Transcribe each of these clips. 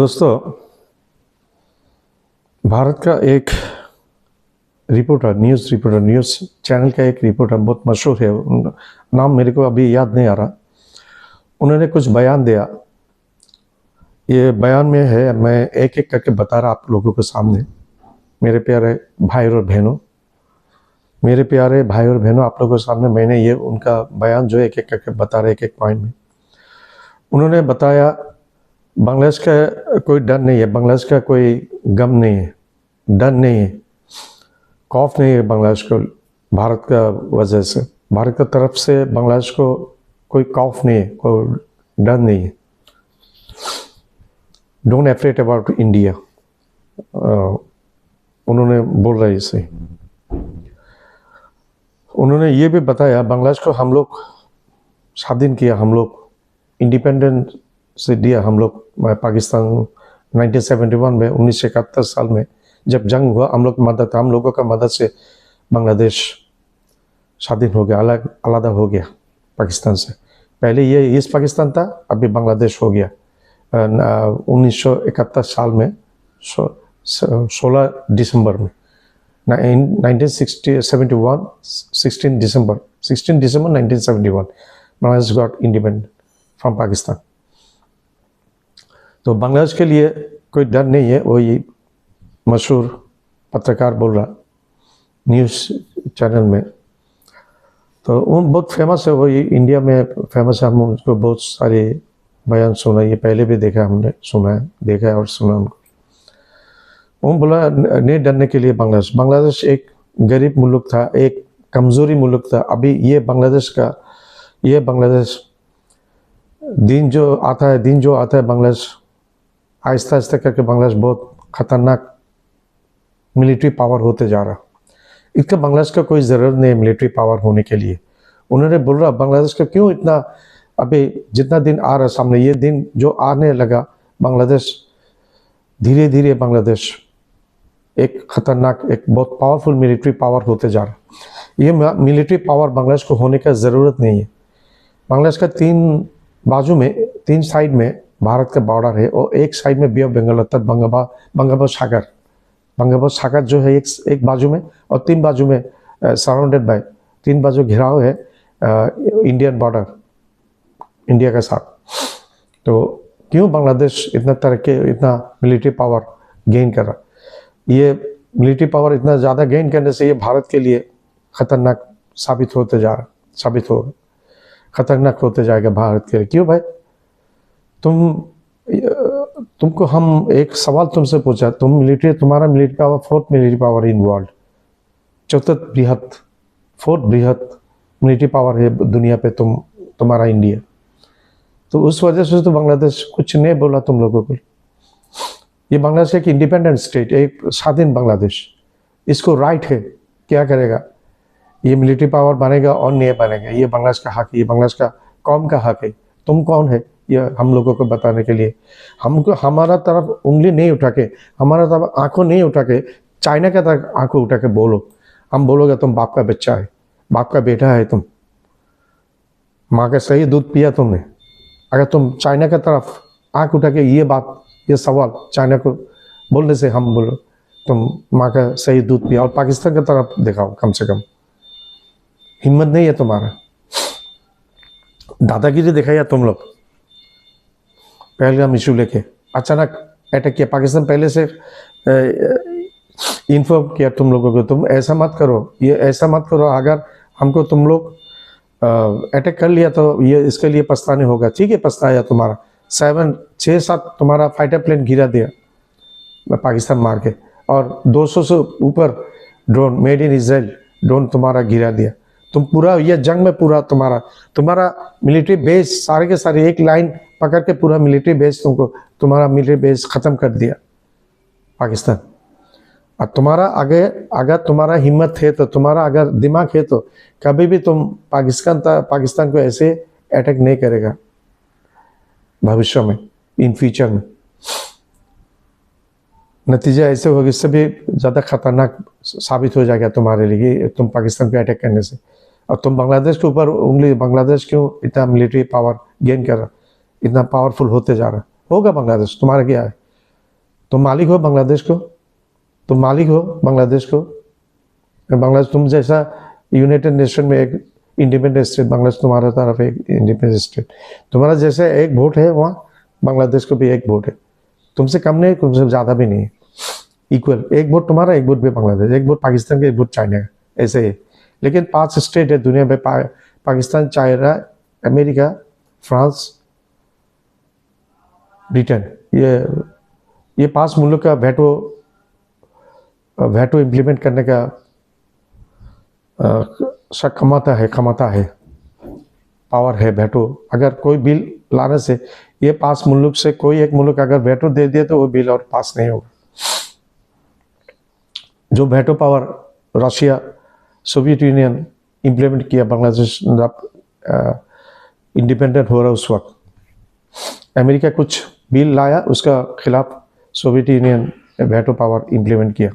दोस्तों, भारत का एक रिपोर्टर, न्यूज़ चैनल का एक रिपोर्टर बहुत मशहूर है, नाम मेरे को अभी याद नहीं आ रहा। उन्होंने कुछ बयान दिया। ये बयान में है, मैं एक एक करके बता रहा आप लोगों के सामने। मेरे प्यारे भाई और बहनों, आप लोगों के सामने मैंने ये उनका बयान जो एक एक करके बता रहा, एक एक पॉइंट में उन्होंने बताया बांग्लादेश का कोई डर नहीं है, बांग्लादेश का कोई गम नहीं है, डर नहीं है, खौफ नहीं है बांग्लादेश को भारत का वजह से। भारत की तरफ से बांग्लादेश को कोई खौफ नहीं है, कोई डर नहीं है। डोंट अफ्रेड अबाउट इंडिया, उन्होंने बोल रहे इसे। उन्होंने ये भी बताया बांग्लादेश को हम लोग स्वाधीन किया, हम लोग इंडिपेंडेंट से दिया हम लोग पाकिस्तान 1971 में, 1971 साल में जब जंग हुआ, हम लोगों का मदद से बांग्लादेश स्वाधीन हो गया, अलग हो गया पाकिस्तान से। पहले ये ईस्ट पाकिस्तान था, अभी बांग्लादेश हो गया 1971 साल में 16 दिसंबर में 1971 16 दिसंबर 1971 Bangladesh got independent from Pakistan. तो बांग्लादेश के लिए कोई डर नहीं है, वही मशहूर पत्रकार बोल रहा न्यूज़ चैनल में। तो वो बहुत फेमस है, वही इंडिया में फेमस है। हम उसको बहुत सारे बयान सुना, ये पहले भी देखा, हमने सुना है, देखा है और सुना उनको। वो बोला नहीं डरने के लिए बांग्लादेश एक गरीब मुल्क था, एक कमज़ोरी मुल्क था। अभी ये बांग्लादेश दिन जो आता है बांग्लादेश आहिस्ता आहिस्ता करके बांग्लादेश बहुत खतरनाक मिलिट्री पावर होते जा रहा। इसका बांग्लादेश का कोई ज़रूरत नहीं है मिलिट्री पावर होने के लिए। उन्होंने बोल रहा बांग्लादेश का क्यों इतना, अभी जितना दिन आ रहा सामने, ये दिन जो आने लगा, बांग्लादेश धीरे धीरे बांग्लादेश एक खतरनाक, एक बहुत पावरफुल मिलिट्री पावर होते जा रहा। ये मिलिट्री पावर बांग्लादेश को होने का ज़रूरत नहीं है। बांग्लादेश का तीन साइड में भारत का बॉर्डर है, और एक साइड में बे ऑफ बंगाल अर्थात बंगाल सागर जो है एक बाजू में, और तीन बाजू में सराउंडेड बाय, तीन बाजू घिराव है इंडियन बॉर्डर इंडिया के साथ। तो क्यों बांग्लादेश इतना तरक्की, इतना मिलिट्री पावर गेन कर रहा? ये मिलिट्री पावर इतना ज़्यादा गेन करने से ये भारत के लिए खतरनाक साबित खतरनाक होते जाएगा भारत के लिए। क्यों भाई? तुमको हम एक सवाल तुमसे पूछा, तुम्हारा military power fourth military power in world, fourth बृहत मिलिट्री पावर है दुनिया पे तुम्हारा इंडिया। तो उस वजह से तो बांग्लादेश कुछ नहीं बोला तुम लोगों को। ये बांग्लादेश एक इंडिपेंडेंट स्टेट, एक स्वाधीन बांग्लादेश, इसको राइट है, क्या करेगा? ये मिलिट्री पावर बनेगा और नहीं बनेगा, ये बांग्लादेश का हक है, ये बांग्लादेश का कौम का हक है। तुम कौन है ये हम लोगों को बताने के लिए? हमको हमारा तरफ उंगली नहीं उठा के, हमारा तरफ आंखों नहीं उठा के, चाइना का तरफ आंखों उठा के बोलो। हम बोलोगे तुम बाप का बच्चा है, बाप का बेटा है, तुम माँ का सही दूध पिया तुमने। अगर तुम चाइना का तरफ आंख उठा के ये सवाल चाइना को बोलने से हम बोलो तुम माँ का सही दूध पिया, और पाकिस्तान की तरफ दिखाओ, कम से कम हिम्मत नहीं है तुम्हारा। दादागिरी दिखाया तुम लोग। पहलगाम इशू लेके अचानक अटैक किया, पाकिस्तान पहले से इन्फॉर्म किया तुम लोगों को, तुम ऐसा मत करो, ये ऐसा मत करो। अगर हमको तुम लोग अटैक कर लिया तो ये इसके लिए पछताने होगा। ठीक है, पछताया तुम्हारा 6-7 तुम्हारा फाइटर प्लेन गिरा दिया पाकिस्तान मार के, और 200 से ऊपर drone, made in Israel drone तुम्हारा गिरा दिया। तुम पूरा ये जंग में पूरा तुम्हारा मिलिट्री बेस सारे के सारे एक लाइन पकड़ के पूरा मिलिट्री बेस तुम्हारा मिलिट्री बेस खत्म कर दिया पाकिस्तान। और तुम्हारा अगर तुम्हारा हिम्मत है तो, तुम्हारा अगर दिमाग है तो कभी भी तुम पाकिस्तान को ऐसे अटैक नहीं करेगा भविष्य में, इन फ्यूचर में। नतीजा ऐसे होगा, इससे भी ज़्यादा खतरनाक साबित हो जाएगा तुम्हारे लिए, तुम पाकिस्तान पे अटैक करने से। और तुम बांग्लादेश के ऊपर उंगली, बांग्लादेश क्यों इतना मिलिट्री पावर गेन कर रहा, इतना पावरफुल होते जा रहा? होगा बांग्लादेश, तुम्हारा क्या है? तुम मालिक हो बांग्लादेश को, तुम मालिक हो बांग्लादेश को। बांग्लादेश तुम जैसा यूनाइटेड नेशन में एक इंडिपेंडेंट स्टेट, बांग्लादेश तुम्हारा तरफ एक इंडिपेंडेंट स्टेट, तुम्हारा जैसे एक वोट है वहाँ बांग्लादेश को भी एक वोट है, तुमसे कम नहीं तुमसे ज़्यादा भी नहीं, इक्वल। एक वोट तुम्हारा, एक वोट भी बांग्लादेश, एक वोट पाकिस्तान का, एक वोट चाइना का, ऐसे ही। लेकिन 5 स्टेट है दुनिया में, Pakistan, China, America, France, Britain, ये 5 मुल्क का वेटो इम्प्लीमेंट करने का क्षमता है, पावर है वेटो। अगर कोई बिल लाने से ये 5 मुल्क से कोई एक मुल्क अगर वेटो दे दिया तो वो बिल और पास नहीं होगा। जो veto power Russia, Soviet union implement किया बांग्लादेश इंडिपेंडेंट हो रहा उस वक्त, अमेरिका कुछ बिल लाया उसका खिलाफ Soviet union veto power implement किया।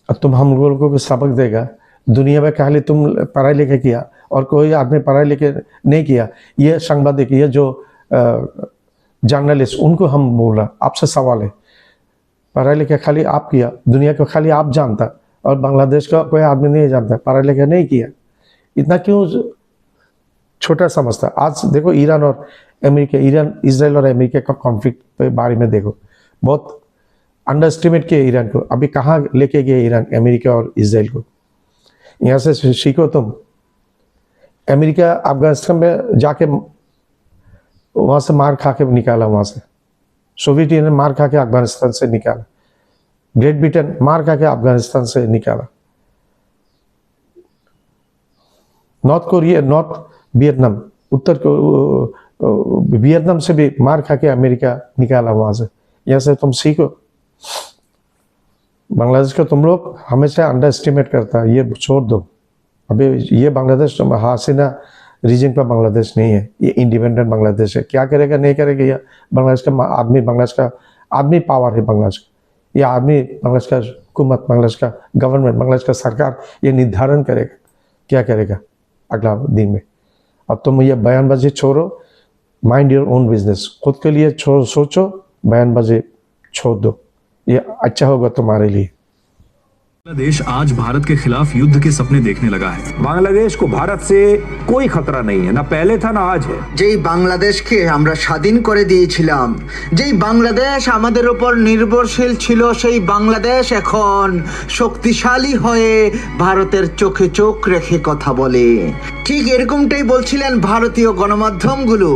अब तुम हम लोगों को सबक देगा दुनिया में, खाली तुम पढ़ाई लिखे किया और कोई आदमी पढ़ाई लिखे नहीं किया, ये सांबादिक, ये जो जर्नलिस्ट, उनको हम बोला आपसे सवाल है, पढ़ाई लिखा खाली आप किया, दुनिया को खाली आप जानता और बांग्लादेश का कोई आदमी नहीं जानता, पढ़ाई लिखा नहीं किया, इतना क्यों छोटा समझता। आज देखो ईरान और अमेरिका, ईरान, इजराइल और अमेरिका का कॉन्फ्लिक्ट के बारे में देखो, बहुत अंडर एस्टिमेट किया ईरान को, अभी कहाँ लेके गए ईरान, अमेरिका और इजराइल को। यहाँ से सीखो तुम। अमेरिका अफगानिस्तान में जाके वहाँ से मार खा के निकाला, वहाँ से सोवियत यूनियन मार खा के अफगानिस्तान से निकाला, ग्रेट ब्रिटेन मार खा के अफगानिस्तान से निकाला, नॉर्थ कोरिया, नॉर्थ वियतनाम, उत्तर वियतनाम से भी मार खा के अमेरिका निकाला वहाँ से। यहाँ से तुम सीखो। बांग्लादेश को तुम लोग हमेशा अंडर एस्टिमेट करता है, ये छोड़ दो। अभी ये बांग्लादेश हसीना रीजन का बांग्लादेश नहीं है, ये इंडिपेंडेंट बांग्लादेश है। क्या करेगा नहीं करेगा, ये बांग्लादेश का आदमी, बांग्लादेश का आदमी पावर है बांग्लादेश का, ये आदमी, बांग्लादेश का हुकूमत, बांग्लादेश का गवर्नमेंट, बांग्लादेश का सरकार ये निर्धारण करेगा क्या करेगा अगला दिन में। अब तुम ये बयानबाजी छोड़ो, माइंड योर ओन बिजनेस, खुद के लिए सोचो, बयानबाजी छोड़ दो, ये अच्छा होगा तुम्हारे लिए। बांग्लादेश आज भारत के खिलाफ युद्ध के सपने देखने लगा है। बांग्लादेश को भारत से कोई खतरा नहीं है, ना पहले था ना आज है। যেই বাংলাদেশকে আমরা স্বাধীন করে দিয়েছিলাম, যেই বাংলাদেশ আমাদের উপর নির্ভরশীল ছিল, সেই বাংলাদেশ এখন শক্তিশালী হয়ে ভারতের চোখে চোখ রেখে কথা বলে। ঠিক এরকমটাই বলছিলেন ভারতীয় গণমাধ্যমগুলো।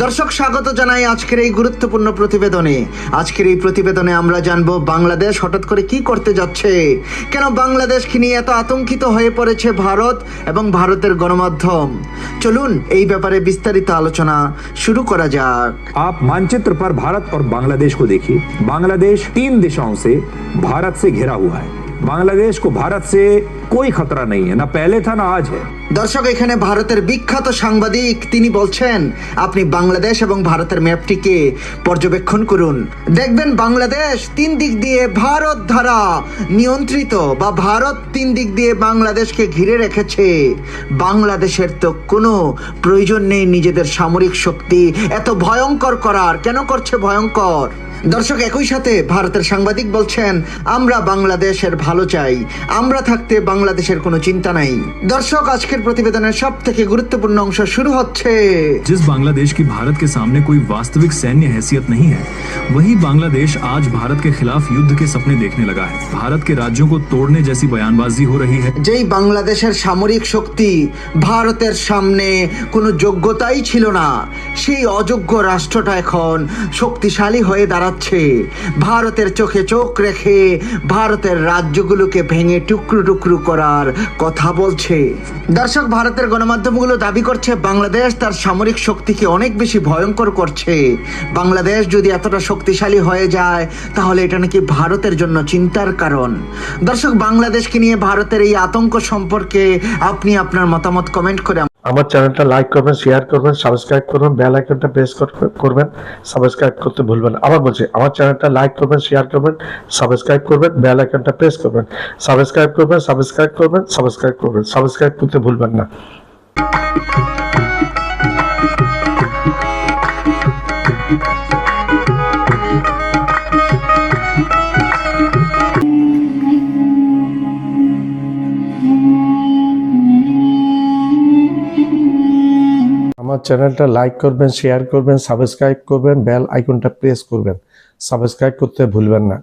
দর্শক, স্বাগত জানাই আজকের এই গুরুত্বপূর্ণ প্রতিবেদনে। আজকের এই প্রতিবেদনে আমরা জানবো বাংলাদেশ হঠাৎ করে কি করতে যাচ্ছে, কেন বাংলাদেশকে নিয়ে এত আতঙ্কিত হয়ে পড়েছে ভারত এবং ভারতের গণমাধ্যম। চলুন এই ব্যাপারে বিস্তারিত আলোচনা শুরু করা যাক। आप मानचित्र पर भारत और बांग्लादेश को देखिए। बांग्लादेश 3 दिशाओं से भारत से घिरा हुआ है। बांग्लादेश को भारत से कोई खतरा नहीं है, ना पहले था ना आज है। দর্শক, এখানে ভারতের বিখ্যাত সাংবাদিক তিনি বলছেন আপনি বাংলাদেশ এবং ভারতের ম্যাপটিকে পর্যবেক্ষণ করুন, দেখবেন বাংলাদেশ 3 দিক দিয়ে ভারত দ্বারা নিয়ন্ত্রিত, বা ভারত 3 দিক দিয়ে বাংলাদেশকে ঘিরে রেখেছে। বাংলাদেশের তো কোনো প্রয়োজন নেই নিজেদের সামরিক শক্তি এত ভয়ঙ্কর করার। কেন করছে ভয়ঙ্কর? দর্শক, একই সাথে ভারতের সাংবাদিক বলছেন আমরা বাংলাদেশের ভালো চাই, আমরা থাকতে বাংলাদেশের কোনো চিন্তা নাই। দর্শক, আজকের প্রতিবেদনের সবথেকে গুরুত্বপূর্ণ অংশ শুরু হচ্ছে। जिस बांग्लादेश की भारत के सामने कोई वास्तविक सैन्य हैसियत नहीं है, वही बांग्लादेश आज भारत के खिलाफ युद्ध के सपने देखने लगा है। भारत के राज्यों को तोड़ने जैसी बयानबाजी हो रही है। যেই বাংলাদেশের সামরিক শক্তি ভারতের সামনে কোনো যোগ্যতাই ছিল না, সেই অযোগ্য রাষ্ট্রটা এখন শক্তিশালী হয়ে দাঁড়াচ্ছে। ভারতের চোখে চোখ রেখে ভারতের রাজ্যগুলোকে ভেঙে টুকরো টুকরো করার কথা বলছে। দর্শক, ভারতের গণমাধ্যমগুলো দাবি করছে বাংলাদেশ তার সামরিক শক্তিকে অনেক বেশি ভয়ঙ্কর করছে। বাংলাদেশ যদি এতটা শক্তিশালী হয়ে যায় তাহলে এটা নাকি ভারতের জন্য চিন্তার কারণ। দর্শক, বাংলাদেশকে নিয়ে ভারতের এই আতঙ্ক সম্পর্কে আপনি আপনার মতামত কমেন্ট করে আমার চ্যানেলটা লাইক করবেন, শেয়ার করবেন, সাবস্ক্রাইব করবেন, বেল আইকনটা প্রেস করবেন, সাবস্ক্রাইব করতে ভুলবেন না। আবার বলছি, আমার চ্যানেলটা লাইক করবেন, শেয়ার করবেন, সাবস্ক্রাইব করবেন, বেল আইকনটা প্রেস করবেন, সাবস্ক্রাইব করবেন, সাবস্ক্রাইব করতে ভুলবেন না। আমার চ্যানেলটা লাইক করবেন, শেয়ার করবেন, সাবস্ক্রাইব করবেন, বেল আইকনটা প্রেস করবেন। সাবস্ক্রাইব করতে ভুলবেন না।